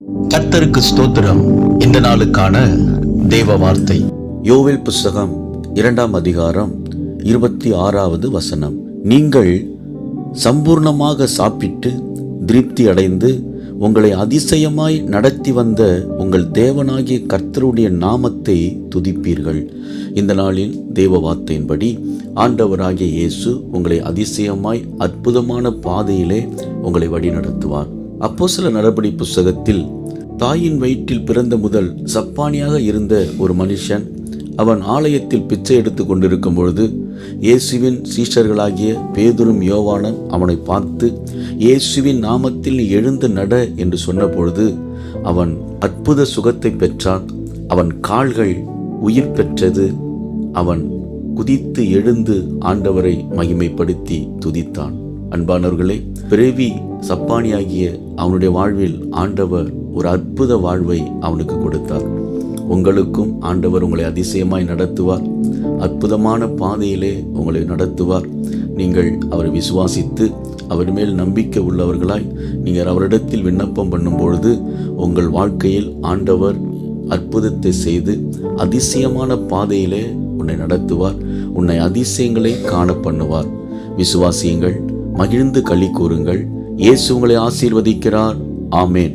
கர்த்தருக்கு ஸ்தோத்திரம். இந்த நாளுக்கான தேவ வார்த்தை யோவேல் புஸ்தகம் 2ஆம் அதிகாரம் 26வது வசனம். நீங்கள் சம்பூர்ணமாக சாப்பிட்டு திருப்தி அடைந்து உங்களை அதிசயமாய் நடத்தி வந்த உங்கள் தேவனாகிய கர்த்தருடைய நாமத்தை துதிப்பீர்கள். இந்த நாளில் தேவ வார்த்தையின்படி ஆண்டவராகிய இயேசு உங்களை அதிசயமாய் அற்புதமான பாதையிலே உங்களை வழிநடத்துவார். அப்போஸ்தலர் நடபடி புஸ்தகத்தில் தாயின் வயிற்றில் பிறந்த முதல் சப்பானியாக இருந்த ஒரு மனுஷன் அவன் ஆலயத்தில் பிச்சை எடுத்து கொண்டிருக்கும் பொழுது இயேசுவின் சீஷர்களாகிய பேதுரும் யோவானும் அவனை பார்த்து, இயேசுவின் நாமத்தில் எழுந்து நட என்று சொன்ன பொழுது அவன் அற்புத சுகத்தை பெற்றான். அவன் கால்கள் உயிர் பெற்றது. அவன் குதித்து எழுந்து ஆண்டவரை மகிமைப்படுத்தி துதித்தான். அன்பானவர்களே, பிறவி சப்பானியாகிய அவனுடைய வாழ்வில் ஆண்டவர் ஒரு அற்புத வாழ்வை அவனுக்கு கொடுத்தார். உங்களுக்கும் ஆண்டவர் உங்களை அதிசயமாய் நடத்துவார். அற்புதமான பாதையிலே உங்களை நடத்துவார். நீங்கள் அவரை விசுவாசித்து அவர் மேல் நம்பிக்கை உள்ளவர்களாய் நீங்கள் அவரிடத்தில் விண்ணப்பம் பண்ணும் பொழுது உங்கள் வாழ்க்கையில் ஆண்டவர் அற்புதத்தை செய்து அதிசயமான பாதையிலே உன்னை நடத்துவார். உன்னை அதிசயங்களை காண பண்ணுவார். விசுவாசியுங்கள், மகிழ்ந்து களி கூறுங்கள். இயேசு உங்களை ஆசீர்வதிக்கிறார். ஆமேன்.